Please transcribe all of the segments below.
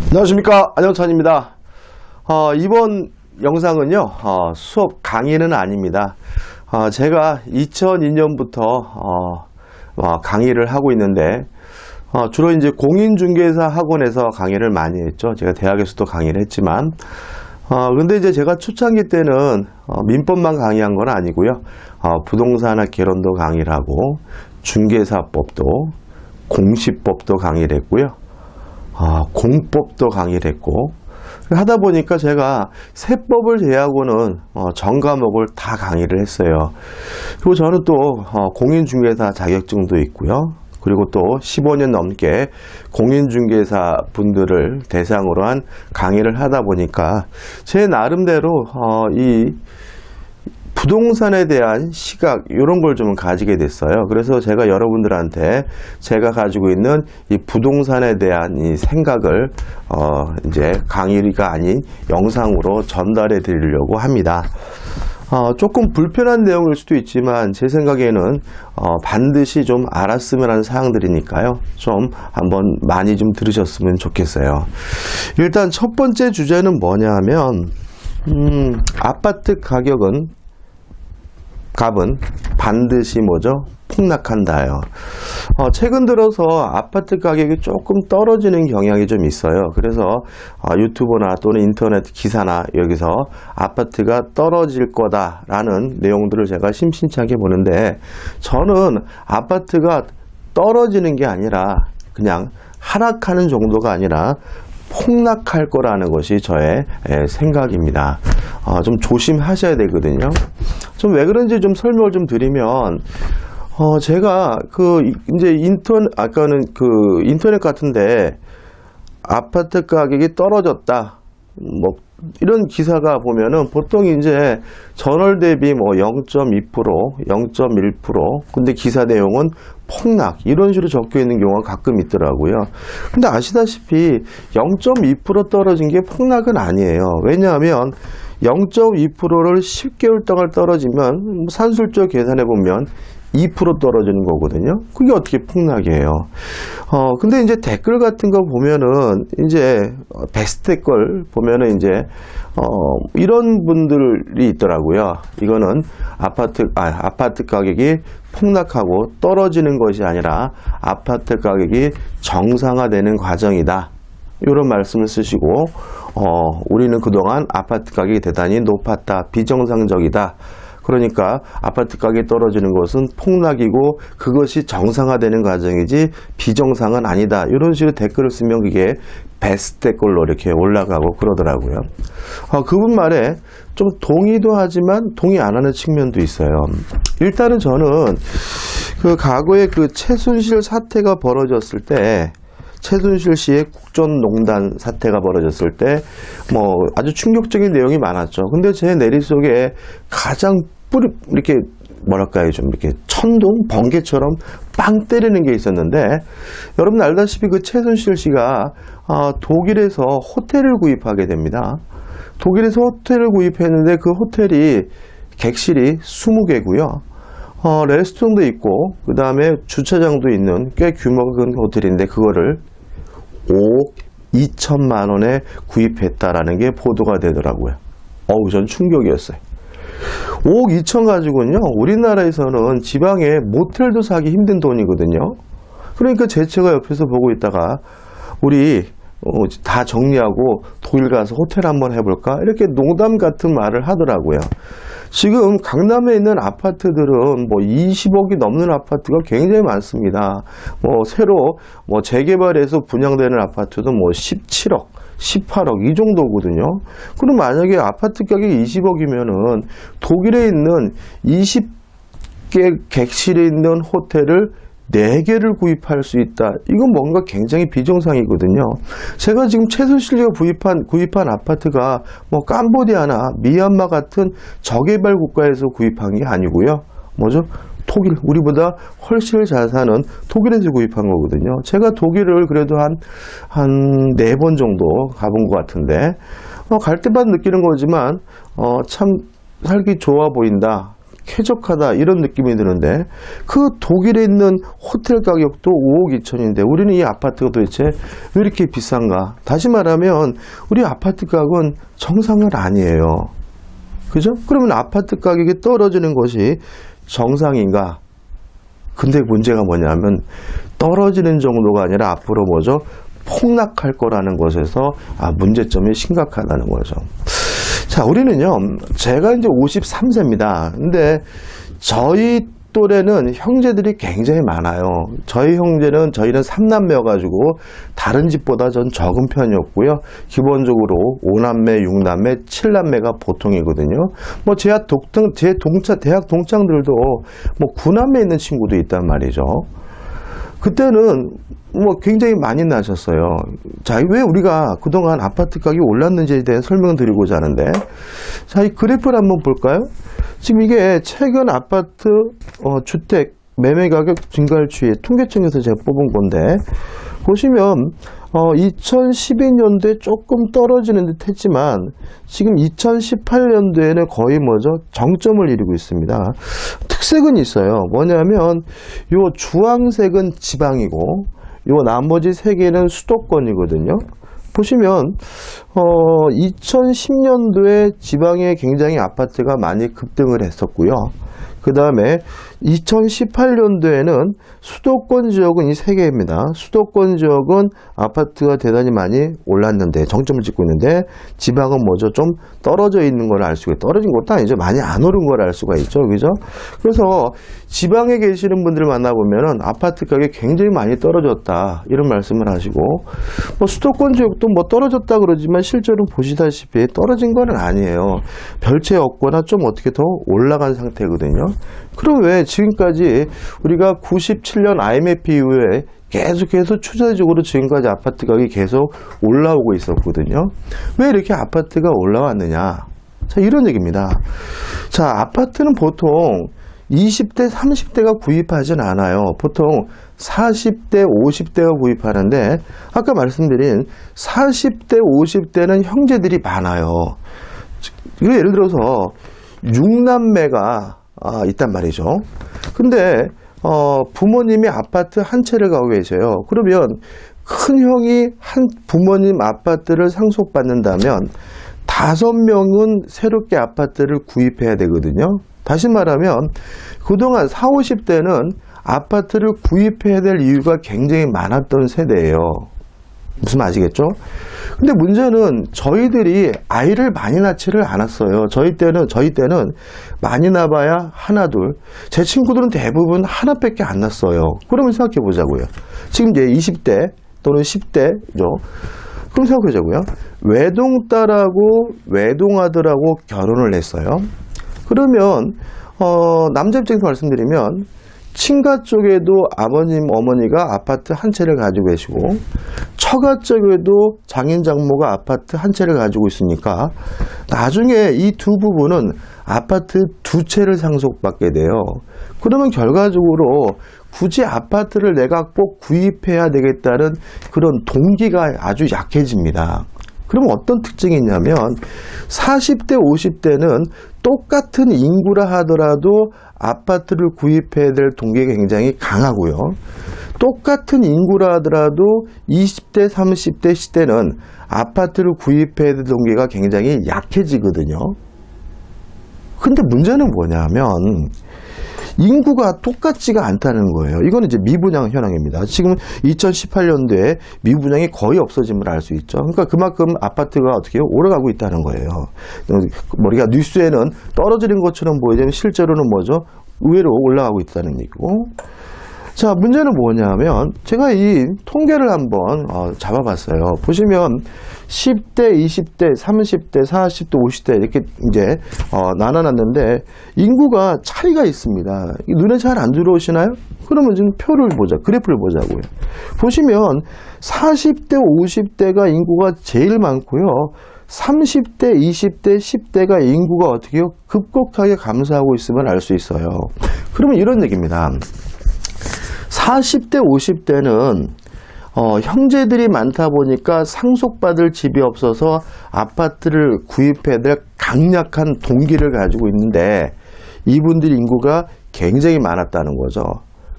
안녕하십니까, 안영찬입니다. 이번 영상은요, 수업 강의는 아닙니다. 제가 2002년부터 강의를 하고 있는데, 주로 이제 공인중개사 학원에서 강의를 많이 했죠. 제가 대학에서도 강의를 했지만, 근데 이제 제가 초창기 때는 민법만 강의한 건 아니고요. 부동산학 개론도 강의를 하고, 중개사법도, 공시법도 강의를 했고요. 공법도 강의를 했고, 하다 보니까 제가 세법을 제외하고는 전 과목을 다 강의를 했어요. 그리고 저는 또 공인중개사 자격증도 있고요. 그리고 또 15년 넘게 공인중개사 분들을 대상으로 한 강의를 하다 보니까 제 나름대로 이 부동산에 대한 시각 이런 걸 좀 가지게 됐어요. 그래서 제가 여러분들한테 제가 가지고 있는 이 부동산에 대한 이 생각을 이제 강의가 아닌 영상으로 전달해 드리려고 합니다. 조금 불편한 내용일 수도 있지만 제 생각에는 반드시 좀 알았으면 하는 사항들이니까요. 좀 한번 많이 좀 들으셨으면 좋겠어요. 일단 첫 번째 주제는 뭐냐 하면 아파트 값은 반드시 뭐죠? 폭락한다요. 최근 들어서 아파트 가격이 조금 떨어지는 경향이 좀 있어요. 그래서 유튜브나 또는 인터넷 기사나 여기서 아파트가 떨어질 거다라는 내용들을 제가 심심찮게 보는데, 저는 아파트가 떨어지는 게 아니라 그냥 하락하는 정도가 아니라 폭락할 거라는 것이 저의 생각입니다. 좀 조심하셔야 되거든요. 좀 왜 그런지 좀 설명을 좀 드리면, 제가 이제 아까는 인터넷 같은데 아파트 가격이 떨어졌다, 뭐 이런 기사가 보면은 보통 이제 전월 대비 뭐 0.2%, 0.1%, 근데 기사 내용은 폭락 이런 식으로 적혀 있는 경우가 가끔 있더라고요. 근데 아시다시피 0.2% 떨어진 게 폭락은 아니에요. 왜냐하면 0.2%를 10개월 동안 떨어지면 산술적 계산해 보면 2% 떨어지는 거거든요. 그게 어떻게 폭락이에요? 근데 이제 댓글 같은 거 보면은 이제 베스트 댓글 보면은 이제 이런 분들이 있더라고요. 이거는 아파트 가격이 폭락하고 떨어지는 것이 아니라 아파트 가격이 정상화되는 과정이다, 이런 말씀을 쓰시고, 우리는 그동안 아파트 가격이 대단히 높았다, 비정상적이다, 그러니까 아파트 가격이 떨어지는 것은 폭락이고 그것이 정상화되는 과정이지 비정상은 아니다, 이런 식으로 댓글을 쓰면 그게 베스트 댓글로 이렇게 올라가고 그러더라고요. 그분 말에 좀 동의도 하지만 동의 안 하는 측면도 있어요. 일단은 저는 과거에 최순실 사태가 벌어졌을 때, 최순실 씨의 국정농단 사태가 벌어졌을 때 뭐 아주 충격적인 내용이 많았죠. 근데 제 내리속에 가장 이렇게 뭐랄까요, 좀 이렇게 천둥 번개처럼 빵 때리는 게 있었는데, 여러분 알다시피 최순실 씨가 독일에서 호텔을 구입하게 됩니다. 독일에서 호텔을 구입했는데 그 호텔이 객실이 20개고요. 레스토랑도 있고 그 다음에 주차장도 있는 꽤 규모가 큰 호텔인데 그거를 5억 2천만 원에 구입했다라는 게 보도가 되더라고요. 전 충격이었어요. 5억 2천 가지고는요, 우리나라에서는 지방에 모텔도 사기 힘든 돈이거든요. 그러니까 제가 옆에서 보고 있다가 우리 다 정리하고 독일 가서 호텔 한번 해볼까, 이렇게 농담 같은 말을 하더라고요. 지금 강남에 있는 아파트들은 뭐 20억이 넘는 아파트가 굉장히 많습니다. 새로 재개발해서 분양되는 아파트도 17억, 18억 이 정도거든요. 그럼 만약에 아파트 가격이 20억이면은 독일에 있는 20개 객실에 있는 호텔을 4개를 구입할 수 있다. 이건 뭔가 굉장히 비정상이거든요. 제가 지금 최순실이가 구입한 아파트가 캄보디아나 미얀마 같은 저개발 국가에서 구입한 게 아니고요. 뭐죠? 독일, 우리보다 훨씬 잘 사는 독일에서 구입한 거거든요. 제가 독일을 그래도 한 4번 정도 가본 것 같은데, 갈 때마다 느끼는 거지만, 참 살기 좋아 보인다. 쾌적하다 이런 느낌이 드는데 그 독일에 있는 호텔 가격도 5억 2천인데 우리는 이 아파트가 도대체 왜 이렇게 비싼가? 다시 말하면 우리 아파트 가격은 정상은 아니에요. 그죠? 그러면 아파트 가격이 떨어지는 것이 정상인가? 근데 문제가 뭐냐면 떨어지는 정도가 아니라 앞으로 뭐죠? 폭락할 거라는 것에서 문제점이 심각하다는 거죠. 자, 우리는요, 제가 이제 53세입니다. 근데 저희 또래는 형제들이 굉장히 많아요. 저희는 3남매여가지고 다른 집보다 전 적은 편이었고요. 기본적으로 5남매, 6남매, 7남매가 보통이거든요. 뭐 대학 동창들도 뭐 9남매 있는 친구도 있단 말이죠. 그때는 뭐 굉장히 많이 나셨어요. 자, 왜 우리가 그동안 아파트 가격이 올랐는지에 대해 설명을 드리고자 하는데, 자, 이 그래프를 한번 볼까요? 지금 이게 최근 아파트 주택 매매 가격 증가율 추이 통계청에서 제가 뽑은 건데, 보시면 2012년도에 조금 떨어지는 듯 했지만 지금 2018년도에는 거의 뭐죠? 정점을 이루고 있습니다. 특색은 있어요. 뭐냐면 요 주황색은 지방이고 요 나머지 세 개는 수도권이거든요. 보시면 2010년도에 지방에 굉장히 아파트가 많이 급등을 했었고요. 그 다음에 2018년도에는 수도권 지역은 이 세 개입니다. 수도권 지역은 아파트가 대단히 많이 올랐는데 정점을 찍고 있는데 지방은 뭐죠? 좀 떨어져 있는 걸 알 수가 있고 떨어진 것도 아니죠. 많이 안 오른 걸 알 수가 있죠. 그죠? 그래서 지방에 계시는 분들을 만나보면은 아파트 가격이 굉장히 많이 떨어졌다 이런 말씀을 하시고 뭐 수도권 지역도 뭐 떨어졌다 그러지만 실제로 보시다시피 떨어진 건 아니에요. 별채 없거나 좀 어떻게 더 올라간 상태거든요. 그럼 왜 지금까지 우리가 97년 IMF 이후에 계속해서 추세적으로 지금까지 아파트 가격이 계속 올라오고 있었거든요. 왜 이렇게 아파트가 올라왔느냐? 자, 이런 얘기입니다. 자, 아파트는 보통 20대, 30대가 구입하진 않아요. 보통 40대, 50대가 구입하는데 아까 말씀드린 40대, 50대는 형제들이 많아요. 이거 예를 들어서 6남매가 있단 말이죠. 근데 부모님이 아파트 한 채를 가고 계세요. 그러면 큰 형이 한 부모님 아파트를 상속받는다면 5명은 새롭게 아파트를 구입해야 되거든요. 다시 말하면 그동안 40, 50대는 아파트를 구입해야 될 이유가 굉장히 많았던 세대예요. 무슨 아시겠죠? 근데 문제는 저희들이 아이를 많이 낳지를 않았어요. 저희 때는 많이 낳아봐야 하나, 둘. 제 친구들은 대부분 하나밖에 안 낳았어요. 그러면 생각해 보자고요. 지금 이제 20대 또는 10대죠. 그럼 생각해 보자고요. 외동딸하고 외동아들하고 결혼을 했어요. 그러면 남자 입장에서 말씀드리면 친가 쪽에도 아버님, 어머니가 아파트 한 채를 가지고 계시고 처가 쪽에도 장인, 장모가 아파트 한 채를 가지고 있으니까 나중에 이 두 부부는 아파트 두 채를 상속받게 돼요. 그러면 결과적으로 굳이 아파트를 내가 꼭 구입해야 되겠다는 그런 동기가 아주 약해집니다. 그럼 어떤 특징이 있냐면 40대, 50대는 똑같은 인구라 하더라도 아파트를 구입해야 될 동기가 굉장히 강하고요. 똑같은 인구라 하더라도 20대, 30대 시대는 아파트를 구입해야 될 동기가 굉장히 약해지거든요. 근데 문제는 뭐냐면 인구가 똑같지가 않다는 거예요. 이건 이제 미분양 현황입니다. 지금 2018년도에 미분양이 거의 없어짐을 알 수 있죠. 그러니까 그만큼 아파트가 어떻게 올라가고 있다는 거예요. 우리가 뉴스에는 떨어지는 것처럼 보이지만 실제로는 뭐죠? 의외로 올라가고 있다는 얘기고. 자, 문제는 뭐냐면 제가 이 통계를 한번 잡아봤어요. 보시면 10대, 20대, 30대, 40대, 50대 이렇게 이제 나눠놨는데 인구가 차이가 있습니다. 눈에 잘 안 들어오시나요? 그러면 지금 표를 보자, 그래프를 보자고요. 보시면 40대, 50대가 인구가 제일 많고요. 30대, 20대, 10대가 인구가 어떻게 해요? 급격하게 감소하고 있음을 알 수 있어요. 그러면 이런 얘기입니다. 40대, 50대는 형제들이 많다 보니까 상속받을 집이 없어서 아파트를 구입해야 될 강력한 동기를 가지고 있는데 이분들 인구가 굉장히 많았다는 거죠.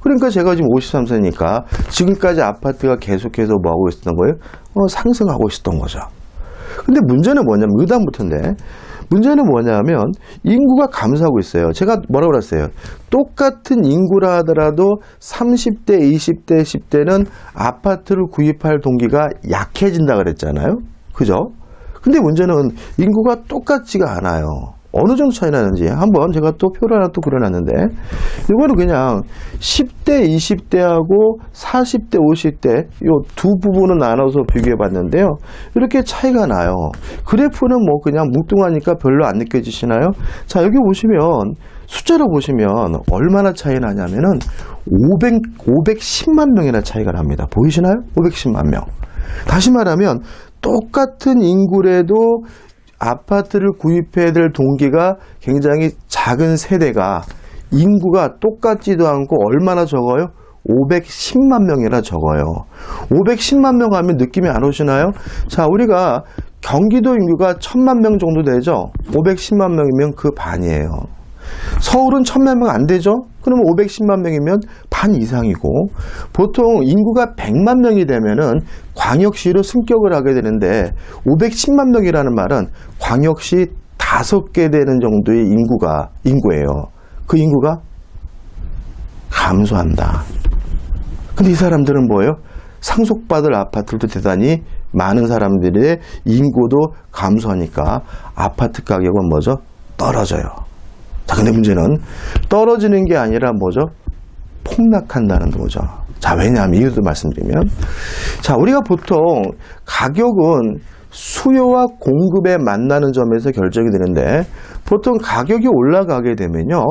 그러니까 제가 지금 53세니까 지금까지 아파트가 계속해서 뭐 하고 있었던 거예요? 상승하고 있었던 거죠. 근데 문제는 뭐냐면, 의단부터인데, 문제는 뭐냐면 인구가 감소하고 있어요. 제가 뭐라고 그랬어요? 똑같은 인구라 하더라도 30대, 20대, 10대는 아파트를 구입할 동기가 약해진다 그랬잖아요. 그죠? 근데 문제는 인구가 똑같지가 않아요. 어느 정도 차이 나는지 한번 제가 또 표를 하나 또 그려놨는데, 이거는 그냥 10대, 20대하고 40대, 50대 요 두 부분을 나눠서 비교해 봤는데요. 이렇게 차이가 나요. 그래프는 뭐 그냥 뭉뚱하니까 별로 안 느껴지시나요? 자, 여기 보시면 숫자로 보시면 얼마나 차이 나냐면은 510만 명이나 차이가 납니다. 보이시나요? 510만 명. 다시 말하면 똑같은 인구라도 아파트를 구입해야 될 동기가 굉장히 작은 세대가 인구가 똑같지도 않고 얼마나 적어요? 510만 명이나 적어요. 510만 명 하면 느낌이 안 오시나요? 자, 우리가 경기도 인구가 1000만 명 정도 되죠? 510만 명이면 그 반이에요. 서울은 1000만 명 안 되죠? 그러면 510만 명이면 반 이상이고, 보통 인구가 100만 명이 되면은 광역시로 승격을 하게 되는데 510만 명이라는 말은 광역시 5개 되는 정도의 인구예요. 그 인구가 감소한다. 근데 이 사람들은 뭐예요? 상속받을 아파트도 대단히 많은 사람들의 인구도 감소하니까 아파트 가격은 뭐죠? 떨어져요. 자, 근데 문제는 떨어지는 게 아니라 뭐죠? 폭락한다는 거죠. 자, 왜냐하면 이유도 말씀드리면, 자, 우리가 보통 가격은 수요와 공급에 만나는 점에서 결정이 되는데, 보통 가격이 올라가게 되면요,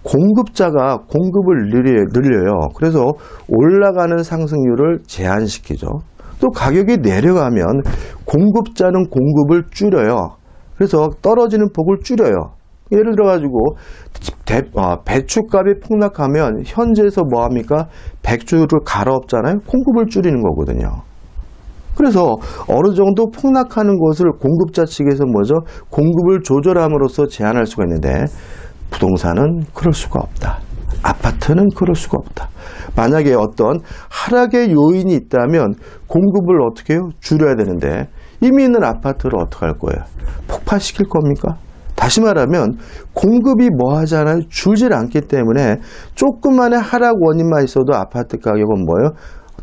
공급자가 공급을 늘려요. 그래서 올라가는 상승률을 제한시키죠. 또 가격이 내려가면 공급자는 공급을 줄여요. 그래서 떨어지는 폭을 줄여요. 예를 들어가지고 배추값이 폭락하면 현지에서 뭐합니까? 배추를 갈아엎잖아요. 공급을 줄이는 거거든요. 그래서 어느 정도 폭락하는 것을 공급자 측에서 뭐죠? 공급을 조절함으로써 제한할 수가 있는데, 부동산은 그럴 수가 없다. 아파트는 그럴 수가 없다. 만약에 어떤 하락의 요인이 있다면 공급을 어떻게 해요? 줄여야 되는데, 이미 있는 아파트를 어떻게 할 거예요? 폭파시킬 겁니까? 다시 말하면 공급이 뭐 하잖아요? 줄질 않기 때문에 조금만의 하락 원인만 있어도 아파트 가격은 뭐예요?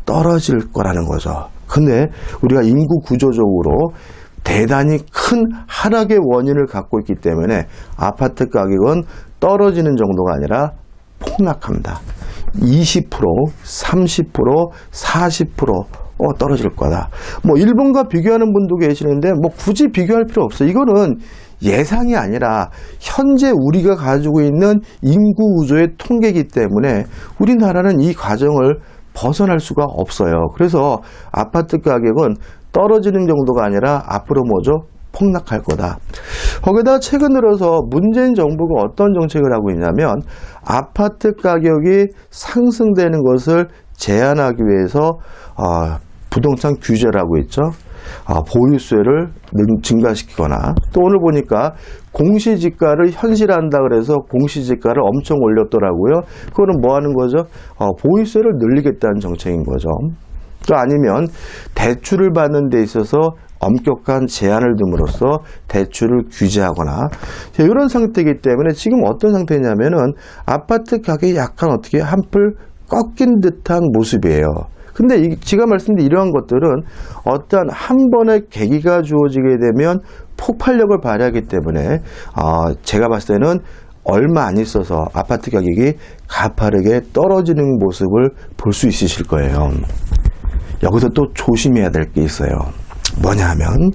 떨어질 거라는 거죠. 근데 우리가 인구 구조적으로 대단히 큰 하락의 원인을 갖고 있기 때문에 아파트 가격은 떨어지는 정도가 아니라 폭락합니다. 20%, 30%, 40% 떨어질 거다. 뭐 일본과 비교하는 분도 계시는데 뭐 굳이 비교할 필요 없어요. 이거는 예상이 아니라 현재 우리가 가지고 있는 인구 구조의 통계이기 때문에 우리나라는 이 과정을 벗어날 수가 없어요. 그래서 아파트 가격은 떨어지는 정도가 아니라 앞으로 뭐죠? 폭락할 거다. 거기다 최근 들어서 문재인 정부가 어떤 정책을 하고 있냐면, 아파트 가격이 상승되는 것을 제한하기 위해서 부동산 규제를 하고 있죠. 보유세를 증가시키거나, 또 오늘 보니까 공시지가를 현실화한다 그래서 공시지가를 엄청 올렸더라고요. 그거는 뭐 하는 거죠? 보유세를 늘리겠다는 정책인 거죠. 또 아니면 대출을 받는 데 있어서 엄격한 제한을 둠으로써 대출을 규제하거나, 이런 상태이기 때문에 지금 어떤 상태냐면은 아파트 가격이 약간 어떻게 한풀 꺾인 듯한 모습이에요. 근데 제가 말씀드린 이러한 것들은 어떤 한 번의 계기가 주어지게 되면 폭발력을 발휘하기 때문에 제가 봤을 때는 얼마 안 있어서 아파트 가격이 가파르게 떨어지는 모습을 볼 수 있으실 거예요. 여기서 또 조심해야 될 게 있어요. 뭐냐 하면,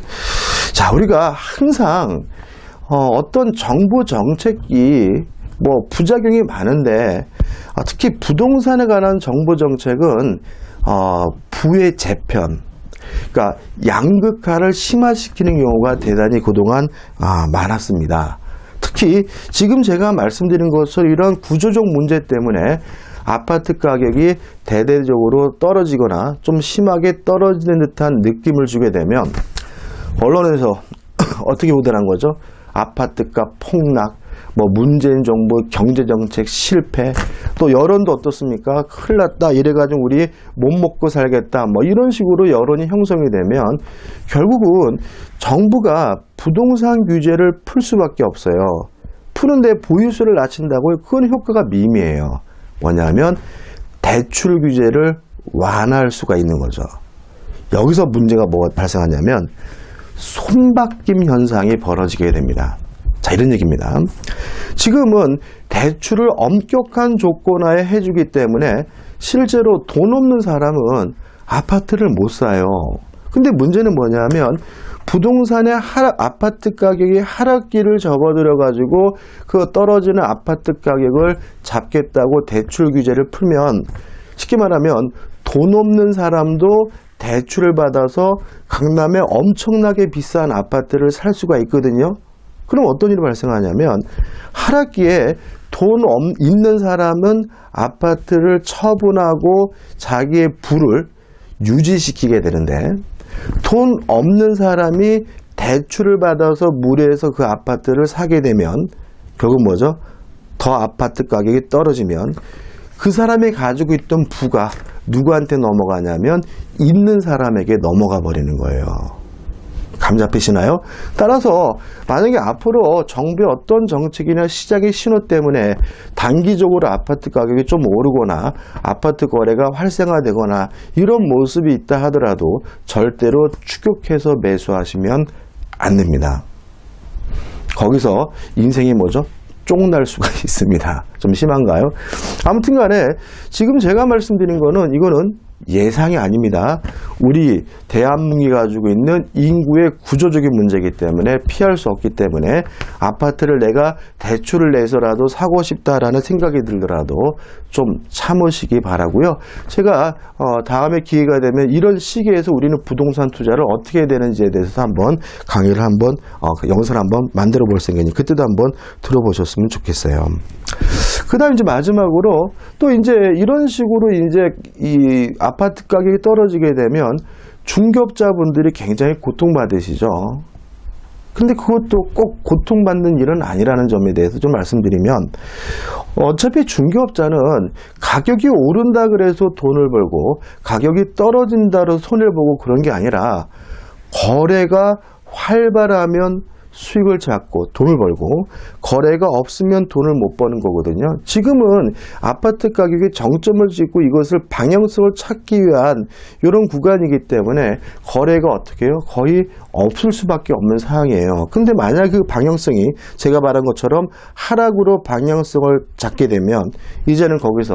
자, 우리가 항상 어떤 정부 정책이 뭐 부작용이 많은데, 특히 부동산에 관한 정부 정책은 부의 재편, 그러니까 양극화를 심화시키는 경우가 대단히 그동안 많았습니다. 특히 지금 제가 말씀드린 것처럼 이런 구조적 문제 때문에 아파트 가격이 대대적으로 떨어지거나 좀 심하게 떨어지는 듯한 느낌을 주게 되면 언론에서 어떻게 보도한 거죠? 아파트값 폭락, 뭐 문재인 정부 경제정책 실패, 또 여론도 어떻습니까? 큰일 났다, 이래가지고 우리 못 먹고 살겠다, 뭐 이런 식으로 여론이 형성이 되면 결국은 정부가 부동산 규제를 풀 수밖에 없어요. 푸는데 보유수를 낮춘다고 그건 효과가 미미해요. 뭐냐면 대출 규제를 완화할 수가 있는 거죠. 여기서 문제가 뭐가 발생하냐면 손바뀜 현상이 벌어지게 됩니다. 자, 이런 얘기입니다. 지금은 대출을 엄격한 조건하에 해주기 때문에 실제로 돈 없는 사람은 아파트를 못 사요. 근데 문제는 뭐냐면 부동산의 아파트 가격이 하락기를 접어들어 가지고 그 떨어지는 아파트 가격을 잡겠다고 대출 규제를 풀면, 쉽게 말하면 돈 없는 사람도 대출을 받아서 강남에 엄청나게 비싼 아파트를 살 수가 있거든요. 그럼 어떤 일이 발생하냐면 하락기에 돈 있는 사람은 아파트를 처분하고 자기의 부를 유지시키게 되는데, 돈 없는 사람이 대출을 받아서 무리해서 그 아파트를 사게 되면 결국 뭐죠? 더 아파트 가격이 떨어지면 그 사람이 가지고 있던 부가 누구한테 넘어가냐면 있는 사람에게 넘어가 버리는 거예요. 감 잡히시나요? 따라서 만약에 앞으로 정부의 어떤 정책이나 시장의 신호 때문에 단기적으로 아파트 가격이 좀 오르거나 아파트 거래가 활성화되거나 이런 모습이 있다 하더라도 절대로 추격해서 매수하시면 안 됩니다. 거기서 인생이 뭐죠? 쫑날 수가 있습니다. 좀 심한가요? 아무튼 간에 지금 제가 말씀드린 거는 이거는 예상이 아닙니다. 우리 대한민국이 가지고 있는 인구의 구조적인 문제이기 때문에 피할 수 없기 때문에 아파트를 내가 대출을 내서라도 사고 싶다라는 생각이 들더라도 좀 참으시기 바라고요. 제가 다음에 기회가 되면 이런 시기에서 우리는 부동산 투자를 어떻게 해야 되는지에 대해서 한번 강의를 한번 영상을 한번 만들어 볼 생각이니 그때도 한번 들어보셨으면 좋겠어요. 그 다음 이제 마지막으로 또 이제 이런 식으로 이제 이 아파트 가격이 떨어지게 되면 중개업자분들이 굉장히 고통받으시죠. 근데 그것도 꼭 고통받는 일은 아니라는 점에 대해서 좀 말씀드리면, 어차피 중개업자는 가격이 오른다 그래서 돈을 벌고 가격이 떨어진다 그래서 손해를 보고 그런 게 아니라 거래가 활발하면 수익을 찾고 돈을 벌고 거래가 없으면 돈을 못 버는 거거든요. 지금은 아파트 가격이 정점을 찍고 이것을 방향성을 찾기 위한 이런 구간이기 때문에 거래가 어떻게 해요? 거의 없을 수밖에 없는 상황이에요. 근데 만약 그 방향성이 제가 말한 것처럼 하락으로 방향성을 잡게 되면 이제는 거기서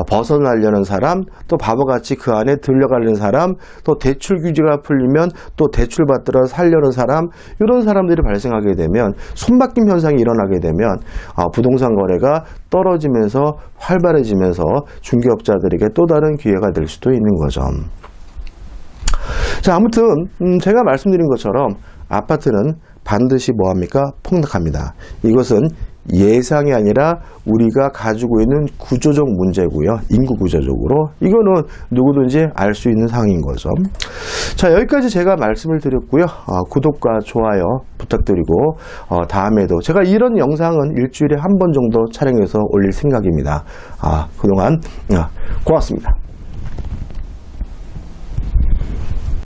벗어나려는 사람, 또 바보같이 그 안에 들려가려는 사람, 또 대출 규제가 풀리면 또 대출 받들어 살려는 사람, 이런 사람들이 발생하게 되면 손바뀜 현상이 일어나게 되면 부동산 거래가 떨어지면서 활발해지면서 중개업자들에게 또 다른 기회가 될 수도 있는 거죠. 자, 아무튼 제가 말씀드린 것처럼 아파트는 반드시 뭐합니까? 폭락합니다. 이것은 예상이 아니라 우리가 가지고 있는 구조적 문제고요. 인구 구조적으로. 이거는 누구든지 알 수 있는 상황인 거죠. 자, 여기까지 제가 말씀을 드렸고요. 구독과 좋아요 부탁드리고 다음에도 제가 이런 영상은 일주일에 한 번 정도 촬영해서 올릴 생각입니다. 그동안 고맙습니다.